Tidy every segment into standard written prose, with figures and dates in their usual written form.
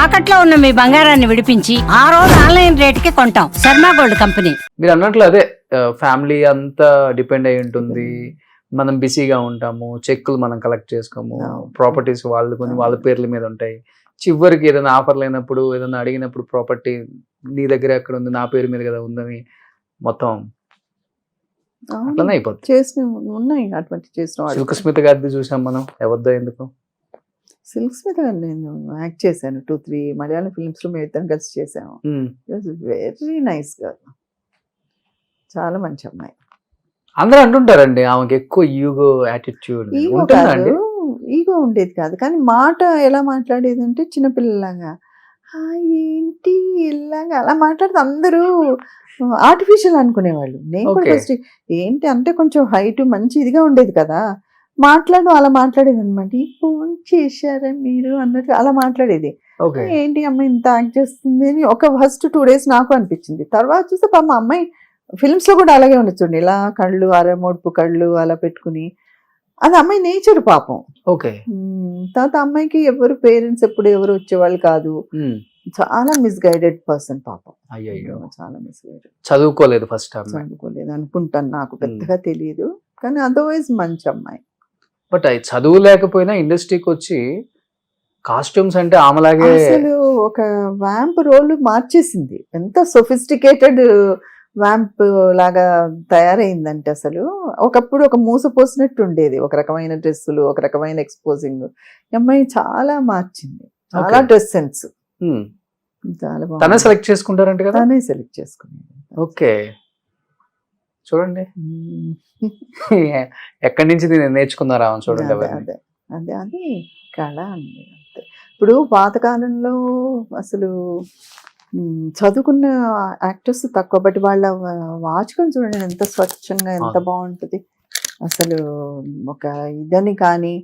తాకట్లో ఉన్న మీ బంగారాన్ని విడిపించి ఆ రోజు ఆన్లైన్ రేటుకి కొంటాం. Sharma gold company. మీరు అన్నట్లు అదే ఫ్యామిలీ అంతా డిపెండ్ అయి ఉంటుంది. మనం బిజీగా ఉంటాము, చెక్కులు మనం కలెక్ట్ చేసుకోము, ప్రాపర్టీస్ వాళ్ళు కొన్ని వాళ్ళ పేర్ల మీద ఉంటాయి. చివరికి ఏదైనా ఆఫర్ లేనప్పుడు ఏదైనా అడిగినప్పుడు ప్రాపర్టీ నీ దగ్గర ఎక్కడ ఉంది, నా పేరు మీద కదా ఉందని మొత్తం అట్లనే అయిపోతుంది. చేసిన ఉన్నాయి అటువంటి చేసిన సిల్క్ స్మిత గారిది చూసాం మనం, ఎవరిదో ఎందుకు. సిల్క్ స్మిత గారు నేను యాక్ట్ చేశాను 2-3 మలయాళం ఫిల్మ్స్ లో మేము ఇద్దరం కలిసి చేసాము. వెరీ నైస్ గా, చాలా మంచి అమ్మాయి. అందరూ అంటుంటారండి ఆమెకి ఎక్కువ ఈగో యాటిట్యూడ్ ఉంటుందండి. ఈగో ఉండేది కాదు, కానీ మాట ఎలా మాట్లాడేది అంటే చిన్నపిల్లలాగా ఏంటి ఇలాగా అలా మాట్లాడితే అందరూ ఆర్టిఫిషియల్ అనుకునేవాళ్ళు. నేను కూడా ఫస్ట్ ఏంటి అంటే కొంచెం హైట్ మంచి ఇదిగా ఉండేది కదా, మాట్లాడడం అలా మాట్లాడేది అనమాట. ఫోన్ చేశారా మీరు అన్నట్టు అలా మాట్లాడేది. ఏంటి అమ్మాయి ఇంత యాక్ట్ చేస్తుంది అని ఒక ఫస్ట్ 2 days నాకు అనిపించింది. తర్వాత చూస్తే పాప మా అమ్మాయి ఫిల్మ్స్ లో కూడా అలాగే ఉండొచ్చుండి, ఇలా కళ్ళు అరమోడుపు కళ్ళు అలా పెట్టుకుని, అది అమ్మాయి నేచర్ పాపం. తర్వాత అమ్మాయికి ఎవరు పేరెంట్స్ ఎప్పుడు ఎవరు వచ్చేవాళ్ళు కాదు, చాలా మిస్గైడెడ్ పర్సన్ పాపం. అయ్యో, చాలా మిస్గైడెడ్. చదువుకోలేదు ఫస్ట్ చదువుకోలేదు అనుకుంటాను, నాకు పెద్దగా తెలియదు, కానీ అదర్వైజ్ మంచి అమ్మాయి. బట్ చదువు లేకపోయినా ఇండస్ట్రీకి వచ్చి కాస్ట్యూమ్స్ అంటే ఆమెలాగే అసలు ఒక వ్యాంప్ రోల్ మార్చేసింది. ఎంత సొఫిస్టికేటెడ్ వ్యాంప్ లాగా తయారైందంటే అసలు ఒకప్పుడు ఒక మూసపోసినట్టు ఉండేది, ఒక రకమైన డ్రెస్సులు, ఒక రకమైన ఎక్స్పోజింగ్. అమ్మాయి చాలా మార్చింది, చాలా డ్రెస్ సెన్స్. చాలా బాగా తనే సెలెక్ట్ చేసుకుంటారంట కదా. తనే సెలెక్ట్ చేసుకున్నాను. ఓకే, చూడండి ఎక్కడి నుంచి నేర్చుకున్నారా చూడండి. అదే అదే అది కళ అండి. ఇప్పుడు పాతకాలంలో అసలు చదువుకున్న యాక్టర్స్ తక్కువ, బట్ వాళ్ళ వాచకం చూడండి ఎంత స్వచ్ఛంగా ఎంత బాగుంటుంది అసలు. ఒక ఇదని కానీ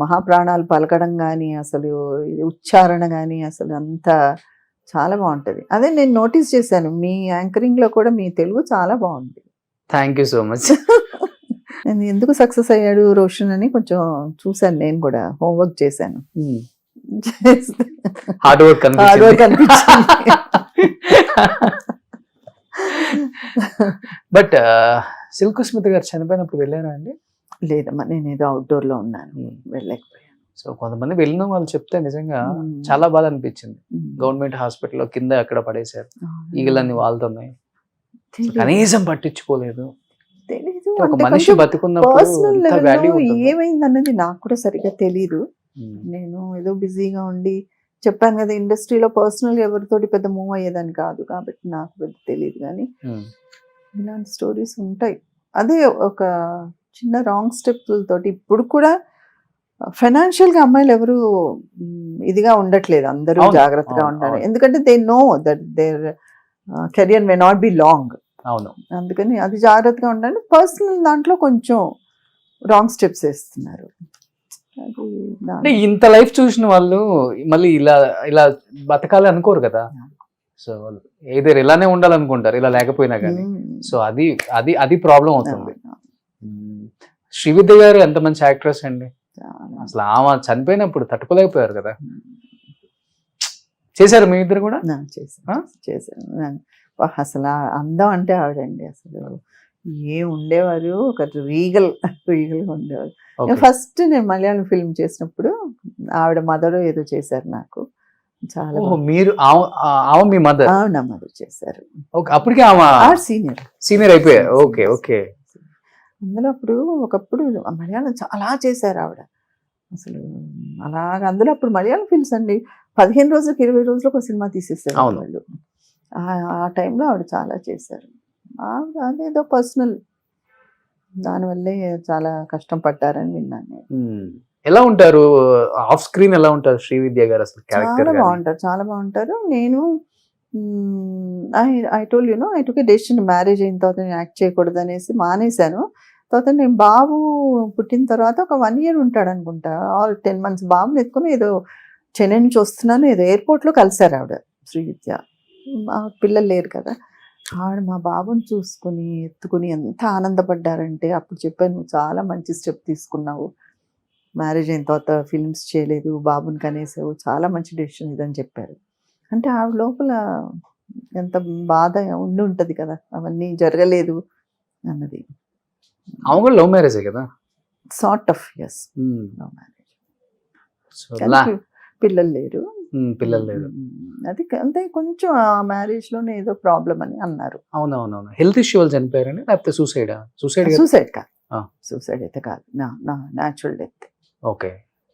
మహాప్రాణాలు పలకడం కానీ అసలు ఉచ్చారణ కానీ అసలు అంత చాలా బాగుంటుంది. అదే నేను నోటీస్ చేశాను మీ యాంకరింగ్ లో కూడా మీ తెలుగు చాలా బాగుంది. Thank you so much. ఎందుకు సక్సెస్ అయ్యాడు రోషన్ అని కొంచెం చూశాను, నేను కూడా హోంవర్క్ చేశాను. హార్డ్ వర్క్ అనిపించింది. బట్ సిల్క్ స్మిత గారు చనిపోయినప్పుడు వెళ్ళారా అండి? లేదమ్మా, నేను ఏదో అవుట్డోర్ లో ఉన్నాను, వెళ్ళలేకపోయాను. సో కొంతమంది వెళ్ళిన వాళ్ళు చెప్తే నిజంగా చాలా బాధ అనిపించింది. గవర్నమెంట్ హాస్పిటల్లో కింద ఎక్కడ పడేశారు, ఈగలన్నీ వాళ్తున్నాయి, కనీసం పట్టించుకోలేదు. తెలీదు, ఒక మనిషి బతుకున్నప్పుడు ఏమైంది అన్నది నాకు కూడా సరిగ్గా తెలీదు. నేను ఏదో బిజీగా ఉండి చెప్పాను కదా, ఇండస్ట్రీలో పర్సనల్ ఎవరితోటి పెద్ద మూవ్ అయ్యేదని కాదు కాబట్టి నాకు పెద్ద తెలియదు, కానీ ఇలాంటి స్టోరీస్ ఉంటాయి. అదే ఒక చిన్న రాంగ్ స్టెప్లతోటి ఇప్పుడు కూడా ఫైనాన్షియల్ గా అమ్మాయిలు ఎవరు ఇదిగా ఉండట్లేదు, అందరూ జాగ్రత్తగా ఉండాలి. ఎందుకంటే they know that their career may not be long. అవును, అందుకని అది జాగ్రత్తగా ఉండాలి. పర్సనల్ దాంట్లో కొంచెం రాంగ్ స్టెప్స్ వేస్తున్నారు. అంటే ఇంత లైఫ్ చూసిన వాళ్ళు మళ్ళీ ఇలా ఇలా బతకాలి అనుకోరు కదా. సో ఏదో ఇలానే ఉండాలనుకుంటారు, ఇలా లేకపోయినా కానీ. సో అది అది అది ప్రాబ్లం అవుతుంది. శ్రీవిద్య గారు ఎంత మంచి యాక్ట్రెస్ అండి, అసలు ఆమె చనిపోయినప్పుడు తట్టుకోలేకపోయారు కదా. చేశారు మీ ఇద్దరు కూడా? చేశాను. అసలు అందం అంటే ఆవిడండి, అసలు ఉండేవారు, ఒక రీగల్గా ఉండేవారు. ఫస్ట్ నేను మలయాళం ఫిల్మ్ చేసినప్పుడు ఆవిడ మదర్ ఏదో చేశారు నాకు, చాలా మీరు మీ మదర్? నా మదర్ చేశారు. అప్పటికే సీనియర్ అయిపోయారు. Okay okay. అందులో అప్పుడు ఒకప్పుడు మలయాళం చాలా చేశారు ఆవిడ అసలు. అలాగా అందులో అప్పుడు మలయాళం ఫిల్మ్స్ అండి 15 రోజులకు 20 రోజులకు ఒక సినిమా తీసేసారు వాళ్ళు. ఆ టైంలో ఆవిడ చాలా చేశారు. ఆవిడ అదేదో పర్సనల్ దానివల్లే చాలా కష్టం పడ్డారని విన్నాను. ఎలా ఉంటారు ఆఫ్ స్క్రీన్, ఎలా ఉంటారు శ్రీవిద్య గారు అసలు? చాలా బాగుంటారు, చాలా బాగుంటారు. నేను I told you know I took a decision, marriage అయిన తర్వాత నేను యాక్ట్ చేయకూడదు అనేసి మానేశాను. తర్వాత నేను బాబు పుట్టిన తర్వాత ఒక 1 year ఉంటాడు అనుకుంటా, ఆల్ 10 months బాబుని ఎత్తుకుని ఏదో చెన్నై నుంచి వస్తున్నాను, ఏదో ఎయిర్పోర్ట్లో కలిశారు ఆవిడ శ్రీవిద్య. పిల్లలు లేరు కదా, ఆవిడ మా బాబుని చూసుకుని ఎత్తుకుని ఎంత ఆనందపడ్డారంటే అప్పుడు చెప్పాను, నువ్వు చాలా మంచి స్టెప్ తీసుకున్నావు, మ్యారేజ్ అయిన తర్వాత ఫిల్మ్స్ చేయలేదు, బాబుని కనేసావు, చాలా మంచి డెసిషన్ ఇదని చెప్పారు. అంటే ఆవిడ లోపల ఎంత బాధ ఉండి ఉంటది కదా, అవన్నీ జరగలేదు అన్నది. ఆమె కూడా లవ్ మ్యారేజే కదా. Sort of yes, love marriage. So పిల్లలు లేరు. పిల్లలు లేదు. అది అంతే, కొంచెం ఆ మ్యారేజ్ లోనే ఏదో ప్రాబ్లం అని అన్నారు. అవునవునవును. హెల్త్ ఇష్యూ వల్ల చనిపోయారని, లేకపోతే సూసైడా? సూసైడ్ సూసైడ్ కాదు, ఆ. సూసైడ్ అయితే కాదు, న్యాచురల్ డెత్. ఓకే.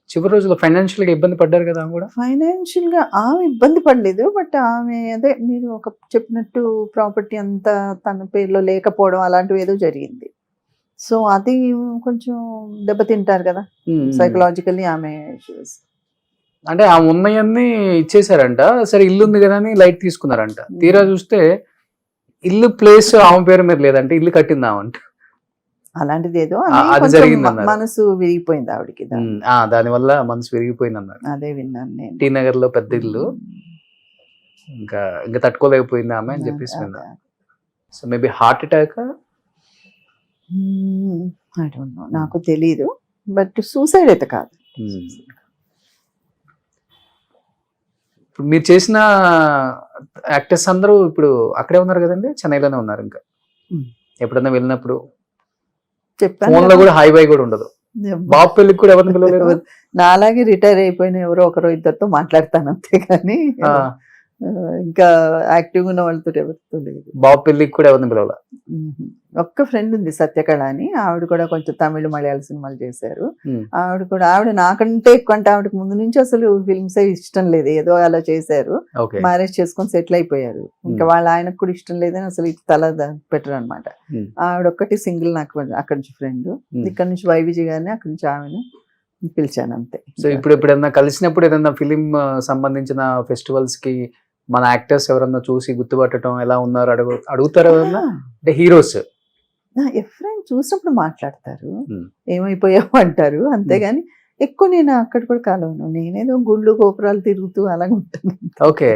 చివరి రోజుల్లో ఫైనాన్షియల్ గా ఇబ్బంది పడ్డారు కదా ఆమె కూడా. ఫైనాన్షియల్ గా ఆమె ఇబ్బంది పడలేదు, బట్ ఆమె అదే మీరు ఒక చెప్పినట్టు ప్రాపర్టీ అంతా తన పేరులో లేకపోవడం అలాంటివి ఏదో జరిగింది. సో అది కొంచెం దెబ్బతింటారు కదా సైకలాజికల్లీ. ఆమె అంటే ఆ ఉన్నయన్నీ ఇచ్చేసారంట. సరే ఇల్లు ఉంది కదా అని లైట్ తీసుకున్నారంట. తీరా చూస్తే ఇల్లు ప్లేస్ ఆమె పేరు మీద లేదంటే ఇల్లు కట్టింది ఆమంట. అలాంటిది ఏదో అది జరిగింది అన్నారు. మనసు విరిగిపోయింది ఆవిడకి. దాని వల్ల మనసు విరిగిపోయింది అన్నారు. అదే విన్నాను నేను. టీ నగర్ లో పెద్ద ఇల్లు, ఇంకా తట్టుకోలేకపోయింది ఆమె అని చెప్పేసి విన్నా. So maybe heart attack, I don't know, నాకు తెలీదు, బట్ సూసైడ్ అయితే కాదు. ఇప్పుడు మీరు చేసిన యాక్టర్స్ అందరూ ఇప్పుడు అక్కడే ఉన్నారు కదండి, చెన్నైలోనే ఉన్నారు. ఇంకా ఎప్పుడన్నా వెళ్ళినప్పుడు చెప్పాను ఫోన్ లో కూడా హై బై కూడా ఉండదు. బాబు పెళ్ళికి కూడా ఎవరిని పిలవలేరు. నాలాగే రిటైర్ అయిపోయిన ఎవరో ఒకరో ఇద్దరితో మాట్లాడతాను అంతే కానీ ఇంకా యాక్టివ్ ఉన్న వాళ్ళతో ఎవరితో లేదు. బాబు పెళ్ళికి కూడా ఎవరిని పిలవాల. ఒక్క ఫ్రెండ్ ఉంది సత్యకళ అని, ఆవిడ కూడా కొంచెం తమిళ మలయాళ సినిమాలు చేశారు. ఆవిడ నాకంటే ఎక్కువ, అంటే ఆవిడకి ముందు నుంచి అసలు ఫిల్మ్స్ ఇష్టం లేదు, ఏదో అలా చేశారు, మ్యారేజ్ చేసుకొని సెటిల్ అయిపోయారు. ఇంకా వాళ్ళ ఆయనకు కూడా ఇష్టం లేదని అసలు తల పెట్టరు అనమాట. ఆవిడ ఒక్కటి సింగిల్ నాకు అక్కడి నుంచి ఫ్రెండ్. ఇక్కడ నుంచి వైవిజీ గారిని, అక్కడి నుంచి ఆమెను పిలిచాను అంతే. సో ఇప్పుడు ఎప్పుడైనా కలిసినప్పుడు ఏదైనా ఫిలిం సంబంధించిన ఫెస్టివల్స్ కి మన యాక్టర్స్ ఎవరన్నా చూసి గుర్తుపట్టడం, ఎలా ఉన్నారు అడుగుతారు ఎవరన్నా? అంటే హీరోస్ ఎఫ్రైన్ చూసినప్పుడు మాట్లాడతారు, ఏమైపోయావు అంటారు, అంతేగాని ఎక్కువ నేను అక్కడ కూడా కలవను. నేనేదో గుళ్ళు గోపురాలు తిరుగుతూ అలాగే ఉంటాను. ఓకే.